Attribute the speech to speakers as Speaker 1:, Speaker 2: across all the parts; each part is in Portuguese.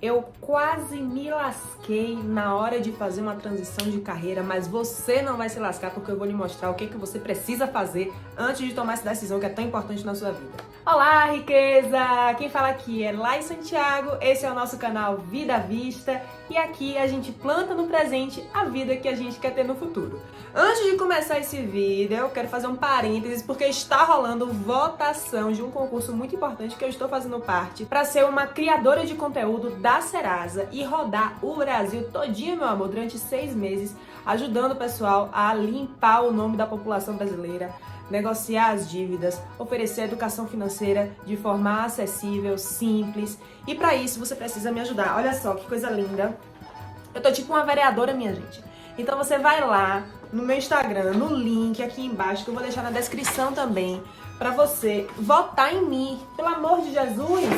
Speaker 1: Eu quase me lasquei na hora de fazer uma transição de carreira, mas você não vai se lascar porque eu vou lhe mostrar o que você precisa fazer antes de tomar essa decisão que é tão importante na sua vida. Olá, riqueza! Quem fala aqui é Lai Santiago, esse é o nosso canal Vida à Vista e aqui a gente planta no presente a vida que a gente quer ter no futuro. Antes de começar esse vídeo, eu quero fazer um parênteses porque está rolando votação de um concurso muito importante que eu estou fazendo parte para ser uma criadora de conteúdo da Serasa e rodar o Brasil todinho, meu amor, durante 6 meses, ajudando o pessoal a limpar o nome da população brasileira, negociar as dívidas, oferecer educação financeira de forma acessível, simples. E para isso você precisa me ajudar. Olha só que coisa linda. Eu tô tipo uma vereadora, minha gente. Então você vai lá no meu Instagram, no link aqui embaixo, que eu vou deixar na descrição também, para você votar em mim, pelo amor de Jesus,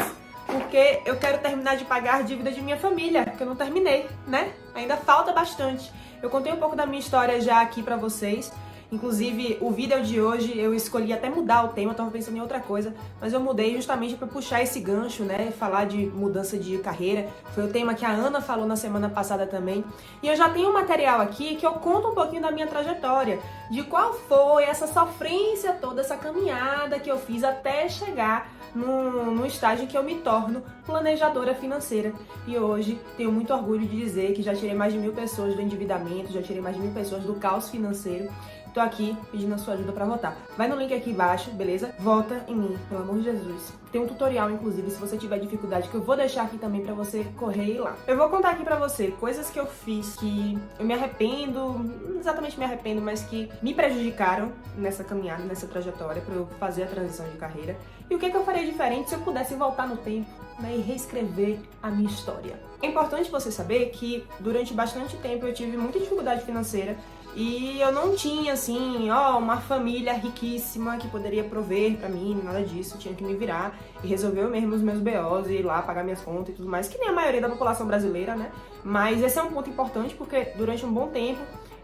Speaker 1: porque eu quero terminar de pagar a dívida de minha família, que eu não terminei, né? Ainda falta bastante. Eu contei um pouco da minha história já aqui pra vocês. Inclusive, o vídeo de hoje eu escolhi até mudar o tema, eu tava pensando em outra coisa, mas eu mudei justamente para puxar esse gancho, né? Falar de mudança de carreira. Foi o tema que a Ana falou na semana passada também. E eu já tenho um material aqui que eu conto um pouquinho da minha trajetória, de qual foi essa sofrência toda, essa caminhada que eu fiz até chegar no estágio que eu me torno planejadora financeira. E hoje tenho muito orgulho de dizer que já tirei mais de 1000 pessoas do endividamento, já tirei mais de 1000 pessoas do caos financeiro. Tô aqui pedindo a sua ajuda pra votar. Vai no link aqui embaixo, beleza? Vota em mim, pelo amor de Jesus. Tem um tutorial, inclusive, se você tiver dificuldade, que eu vou deixar aqui também pra você correr e ir lá. Eu vou contar aqui pra você coisas que eu fiz que eu me arrependo, não exatamente me arrependo, mas que me prejudicaram nessa caminhada, nessa trajetória pra eu fazer a transição de carreira. E o que eu faria diferente se eu pudesse voltar no tempo, né, e reescrever a minha história. É importante você saber que durante bastante tempo eu tive muita dificuldade financeira e eu não tinha, assim, uma família riquíssima que poderia prover pra mim, nada disso. Eu tinha que me virar e resolver eu mesmo os meus BOs e ir lá pagar minhas contas e tudo mais, que nem a maioria da população brasileira, né? Mas esse é um ponto importante porque durante um bom tempo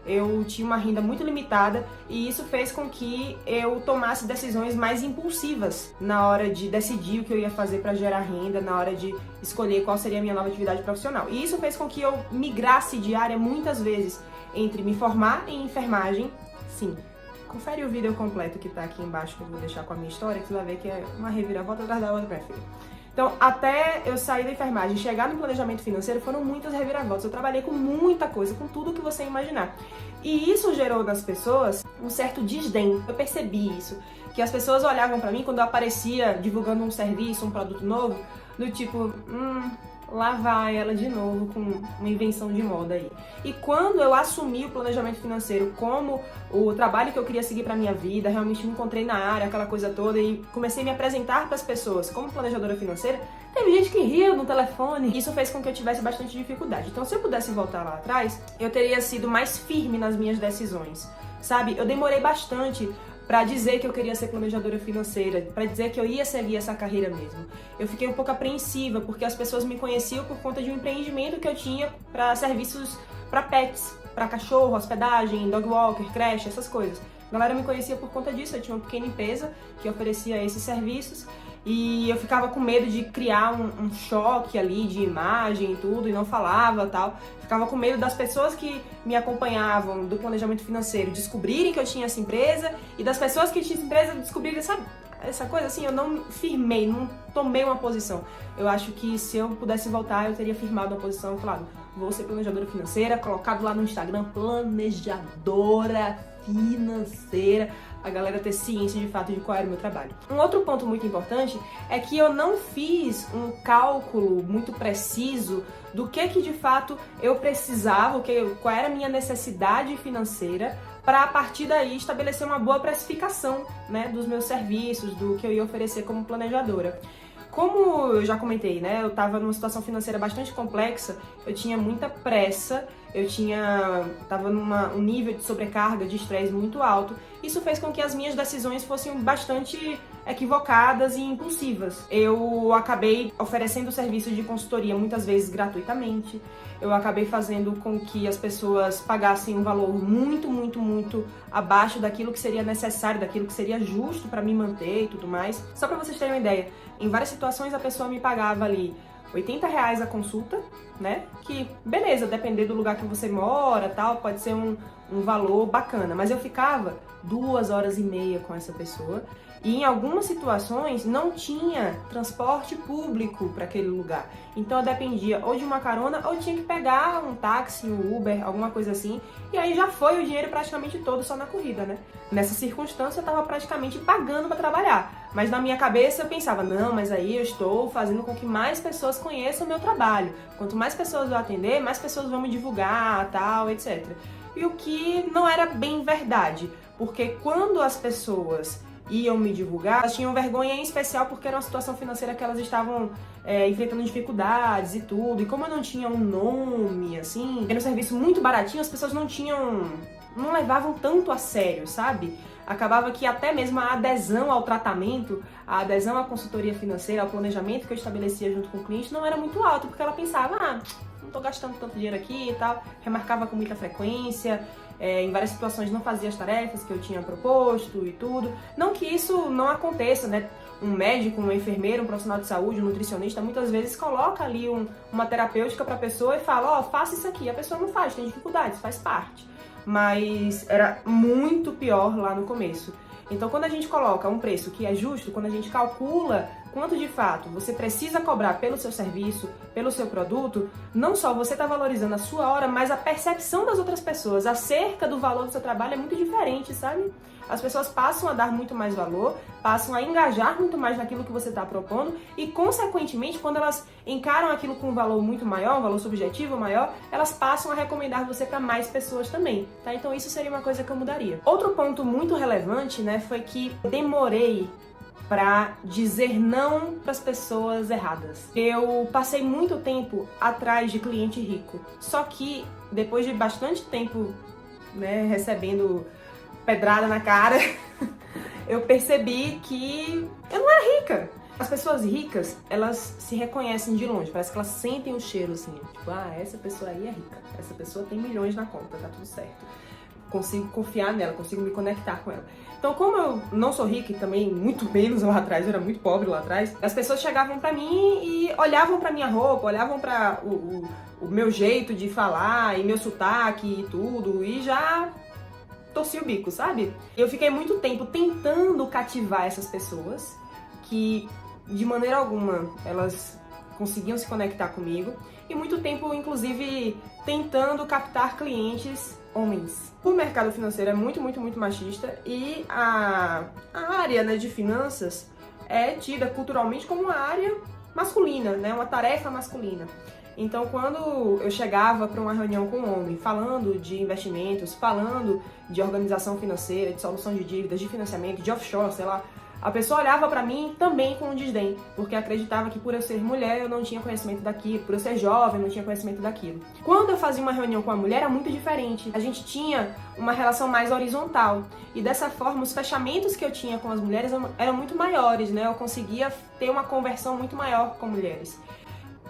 Speaker 1: eu tinha uma renda muito limitada e isso fez com que eu tomasse decisões mais impulsivas na hora de decidir o que eu ia fazer para gerar renda, na hora de escolher qual seria a minha nova atividade profissional. E isso fez com que eu migrasse de área muitas vezes entre me formar em enfermagem, sim, confere o vídeo completo que tá aqui embaixo que eu vou deixar com a minha história, que você vai ver que é uma reviravolta atrás da outra, minha filha. Então, até eu sair da enfermagem e chegar no planejamento financeiro, foram muitas reviravoltas. Eu trabalhei com muita coisa, com tudo que você imaginar. E isso gerou nas pessoas um certo desdém. Eu percebi isso, que as pessoas olhavam pra mim quando eu aparecia divulgando um serviço, um produto novo, do tipo, lá vai ela de novo com uma invenção de moda aí. E quando eu assumi o planejamento financeiro como o trabalho que eu queria seguir pra minha vida, realmente me encontrei na área, aquela coisa toda, e comecei a me apresentar para as pessoas como planejadora financeira, teve gente que ria no telefone. Isso fez com que eu tivesse bastante dificuldade. Então, se eu pudesse voltar lá atrás, eu teria sido mais firme nas minhas decisões, sabe? Eu demorei bastante para dizer que eu queria ser planejadora financeira, para dizer que eu ia seguir essa carreira mesmo. Eu fiquei um pouco apreensiva, porque as pessoas me conheciam por conta de um empreendimento que eu tinha para serviços para pets, para cachorro, hospedagem, dog walker, creche, essas coisas. A galera me conhecia por conta disso, eu tinha uma pequena empresa que oferecia esses serviços e eu ficava com medo de criar um choque ali de imagem e tudo, e não falava tal. Ficava com medo das pessoas que me acompanhavam do planejamento financeiro descobrirem que eu tinha essa empresa e das pessoas que tinham essa empresa descobrirem, sabe? Essa coisa assim, eu não firmei, não tomei uma posição. Eu acho que se eu pudesse voltar, eu teria firmado uma posição e falado, vou ser planejadora financeira, colocado lá no Instagram, planejadora financeira, a galera ter ciência de fato de qual era o meu trabalho. Um outro ponto muito importante é que eu não fiz um cálculo muito preciso do que de fato eu precisava, qual era a minha necessidade financeira, para a partir daí estabelecer uma boa precificação, né, dos meus serviços, do que eu ia oferecer como planejadora. Como eu já comentei, né, eu estava numa situação financeira bastante complexa, eu tinha muita pressa, estava num nível de sobrecarga, de estresse muito alto. Isso fez com que as minhas decisões fossem bastante equivocadas e impulsivas. Eu acabei oferecendo serviços de consultoria muitas vezes gratuitamente. Eu acabei fazendo com que as pessoas pagassem um valor muito, muito, muito abaixo daquilo que seria necessário, daquilo que seria justo para me manter e tudo mais. Só para vocês terem uma ideia, em várias situações a pessoa me pagava ali R$ 80 a consulta, né? Que, beleza, depender do lugar que você mora, tal, pode ser um valor bacana. Mas eu ficava 2 horas e meia com essa pessoa e em algumas situações não tinha transporte público para aquele lugar. Então eu dependia ou de uma carona ou tinha que pegar um táxi, um Uber, alguma coisa assim. E aí já foi o dinheiro praticamente todo só na corrida, né? Nessa circunstância eu tava praticamente pagando para trabalhar. Mas na minha cabeça eu pensava, não, mas aí eu estou fazendo com que mais pessoas conheçam o meu trabalho. Quanto mais pessoas eu atender, mais pessoas vão me divulgar, tal, etc. E o que não era bem verdade, porque quando as pessoas iam me divulgar, elas tinham vergonha, em especial porque era uma situação financeira que elas estavam enfrentando dificuldades e tudo, e como eu não tinha um nome, assim, era um serviço muito baratinho, as pessoas não levavam tanto a sério, sabe? Acabava que até mesmo a adesão ao tratamento, a adesão à consultoria financeira, ao planejamento que eu estabelecia junto com o cliente não era muito alto, porque ela pensava, não tô gastando tanto dinheiro aqui e tal, remarcava com muita frequência, em várias situações não fazia as tarefas que eu tinha proposto e tudo. Não que isso não aconteça, né? Um médico, um enfermeiro, um profissional de saúde, um nutricionista, muitas vezes coloca ali uma terapêutica pra pessoa e fala, faça isso aqui. A pessoa não faz, tem dificuldades, faz parte. Mas era muito pior lá no começo. Então, quando a gente coloca um preço que é justo, quando a gente calcula quanto de fato você precisa cobrar pelo seu serviço, pelo seu produto, não só você está valorizando a sua hora, mas a percepção das outras pessoas acerca do valor do seu trabalho é muito diferente, sabe? As pessoas passam a dar muito mais valor, passam a engajar muito mais naquilo que você está propondo e, consequentemente, quando elas encaram aquilo com um valor muito maior, um valor subjetivo maior, elas passam a recomendar você para mais pessoas também, tá? Então isso seria uma coisa que eu mudaria. Outro ponto muito relevante, né, foi que demorei para dizer não para as pessoas erradas. Eu passei muito tempo atrás de cliente rico, só que depois de bastante tempo, né, recebendo pedrada na cara, eu percebi que eu não era rica. As pessoas ricas, elas se reconhecem de longe, parece que elas sentem o cheiro assim, tipo, essa pessoa aí é rica, essa pessoa tem milhões na conta, tá tudo certo. Consigo confiar nela, consigo me conectar com ela. Então, como eu não sou rica e também muito menos lá atrás, eu era muito pobre lá atrás, as pessoas chegavam pra mim e olhavam pra minha roupa, olhavam pra o meu jeito de falar e meu sotaque e tudo, e já torci o bico, sabe? Eu fiquei muito tempo tentando cativar essas pessoas que, de maneira alguma, elas conseguiam se conectar comigo e muito tempo, inclusive, tentando captar clientes homens. O mercado financeiro é muito, muito, muito machista e a área, né, de finanças é tida culturalmente como uma área masculina, né, uma tarefa masculina. Então, quando eu chegava para uma reunião com um homem, falando de investimentos, falando de organização financeira, de solução de dívidas, de financiamento, de offshore, sei lá, a pessoa olhava para mim também com desdém, porque acreditava que por eu ser mulher eu não tinha conhecimento daquilo, por eu ser jovem eu não tinha conhecimento daquilo. Quando eu fazia uma reunião com a mulher era muito diferente. A gente tinha uma relação mais horizontal e dessa forma os fechamentos que eu tinha com as mulheres eram muito maiores, né? Eu conseguia ter uma conversão muito maior com mulheres.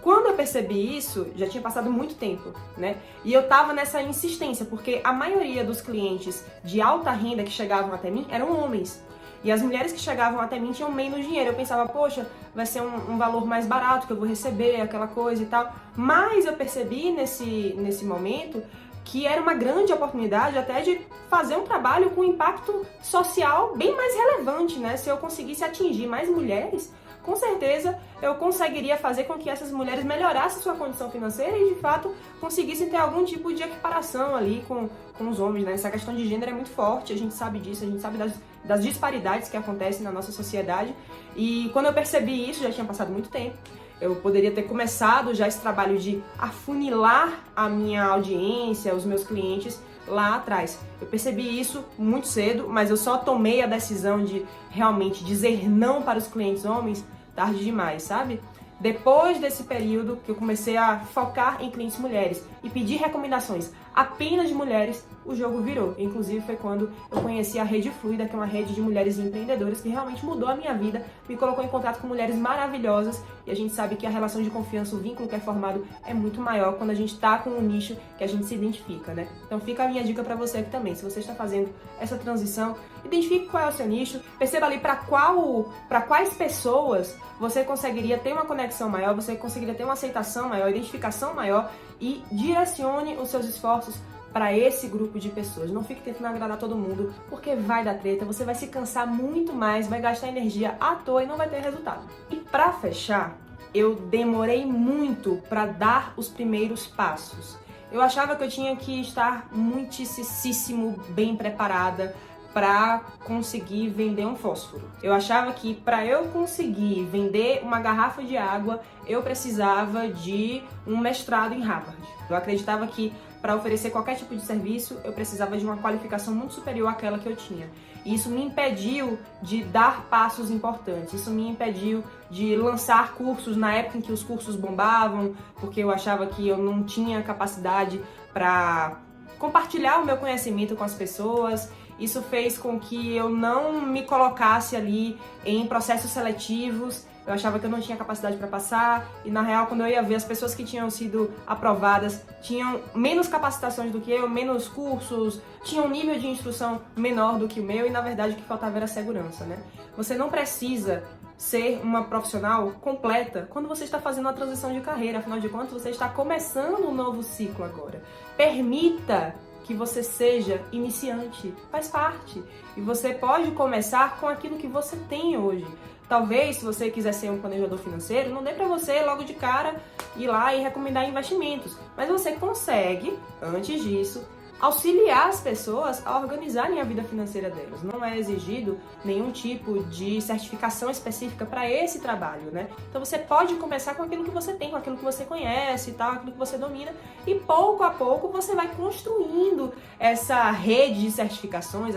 Speaker 1: Quando eu percebi isso, já tinha passado muito tempo, né? E eu tava nessa insistência, porque a maioria dos clientes de alta renda que chegavam até mim eram homens. E as mulheres que chegavam até mim tinham menos dinheiro. Eu pensava, poxa, vai ser um valor mais barato que eu vou receber, aquela coisa e tal. Mas eu percebi nesse momento que era uma grande oportunidade até de fazer um trabalho com impacto social bem mais relevante, né? Se eu conseguisse atingir mais mulheres, com certeza eu conseguiria fazer com que essas mulheres melhorassem sua condição financeira e, de fato, conseguissem ter algum tipo de equiparação ali com os homens, né? Essa questão de gênero é muito forte, a gente sabe disso, a gente sabe das disparidades que acontecem na nossa sociedade. E quando eu percebi isso, já tinha passado muito tempo, eu poderia ter começado já esse trabalho de afunilar a minha audiência, os meus clientes, lá atrás. Eu percebi isso muito cedo, mas eu só tomei a decisão de realmente dizer não para os clientes homens tarde demais, sabe? Depois desse período que eu comecei a focar em clientes mulheres e pedir recomendações apenas de mulheres, o jogo virou. Inclusive foi quando eu conheci a Rede Fluida, que é uma rede de mulheres empreendedoras que realmente mudou a minha vida, me colocou em contato com mulheres maravilhosas e a gente sabe que a relação de confiança, o vínculo que é formado é muito maior quando a gente tá com um nicho que a gente se identifica, né? Então fica a minha dica pra você aqui também. Se você está fazendo essa transição, identifique qual é o seu nicho, perceba ali para quais pessoas você conseguiria ter uma conexão conexão maior, você conseguiria ter uma aceitação maior, identificação maior e direcione os seus esforços para esse grupo de pessoas. Não fique tentando agradar todo mundo, porque vai dar treta, você vai se cansar muito mais, vai gastar energia à toa e não vai ter resultado. E para fechar, eu demorei muito para dar os primeiros passos. Eu achava que eu tinha que estar muitíssimo bem preparada para conseguir vender um fósforo. Eu achava que para eu conseguir vender uma garrafa de água, eu precisava de um mestrado em Harvard. Eu acreditava que para oferecer qualquer tipo de serviço, eu precisava de uma qualificação muito superior àquela que eu tinha. E isso me impediu de dar passos importantes, isso me impediu de lançar cursos na época em que os cursos bombavam, porque eu achava que eu não tinha capacidade para compartilhar o meu conhecimento com as pessoas. Isso fez com que eu não me colocasse ali em processos seletivos. Eu achava que eu não tinha capacidade para passar e, na real, quando eu ia ver, as pessoas que tinham sido aprovadas tinham menos capacitações do que eu, menos cursos, tinham um nível de instrução menor do que o meu e, na verdade, o que faltava era segurança, né? Você não precisa ser uma profissional completa quando você está fazendo uma transição de carreira. Afinal de contas, você está começando um novo ciclo agora. Permita que você seja iniciante, faz parte. E você pode começar com aquilo que você tem hoje. Talvez, se você quiser ser um planejador financeiro, não dê para você logo de cara ir lá e recomendar investimentos. Mas você consegue, antes disso, auxiliar as pessoas a organizarem a vida financeira delas. Não é exigido nenhum tipo de certificação específica para esse trabalho, né? Então você pode começar com aquilo que você tem, com aquilo que você conhece e tal, aquilo que você domina, e pouco a pouco você vai construindo essa rede de certificações,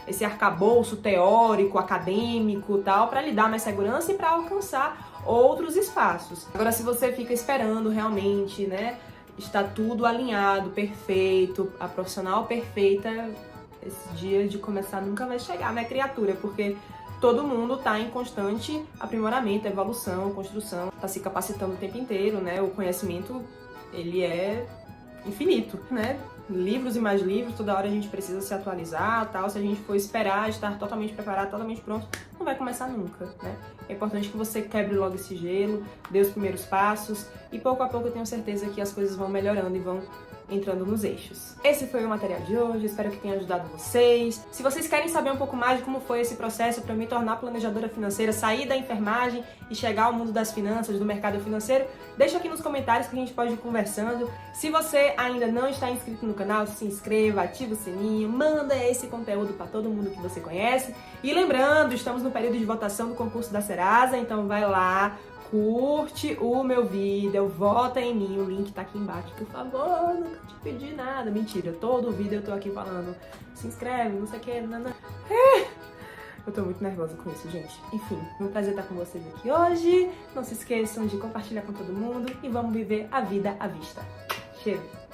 Speaker 1: esse arcabouço teórico, acadêmico, tal, para lhe dar mais segurança e para alcançar outros espaços. Agora, se você fica esperando realmente, né, está tudo alinhado, perfeito, a profissional perfeita, esse dia de começar nunca vai chegar, né, criatura? Porque todo mundo está em constante aprimoramento, evolução, construção, está se capacitando o tempo inteiro, né? O conhecimento, ele é infinito, né? Livros e mais livros, toda hora a gente precisa se atualizar, tal. Se a gente for esperar estar totalmente preparado, totalmente pronto, não vai começar nunca, né? É importante que você quebre logo esse gelo, dê os primeiros passos e pouco a pouco eu tenho certeza que as coisas vão melhorando e vão entrando nos eixos. Esse foi o material de hoje, espero que tenha ajudado vocês. Se vocês querem saber um pouco mais de como foi esse processo para me tornar planejadora financeira, sair da enfermagem e chegar ao mundo das finanças, do mercado financeiro, deixa aqui nos comentários que a gente pode ir conversando. Se você ainda não está inscrito no canal, se inscreva, ativa o sininho, manda esse conteúdo para todo mundo que você conhece. E lembrando, estamos no período de votação do concurso da Serasa, então vai lá, curte o meu vídeo, vota em mim, o link tá aqui embaixo, por favor, nunca te pedi nada. Mentira, todo vídeo eu tô aqui falando, se inscreve, não sei o que, não. Eu tô muito nervosa com isso, gente. Enfim, é um prazer estar com vocês aqui hoje. Não se esqueçam de compartilhar com todo mundo e vamos viver a vida à vista. Cheiro!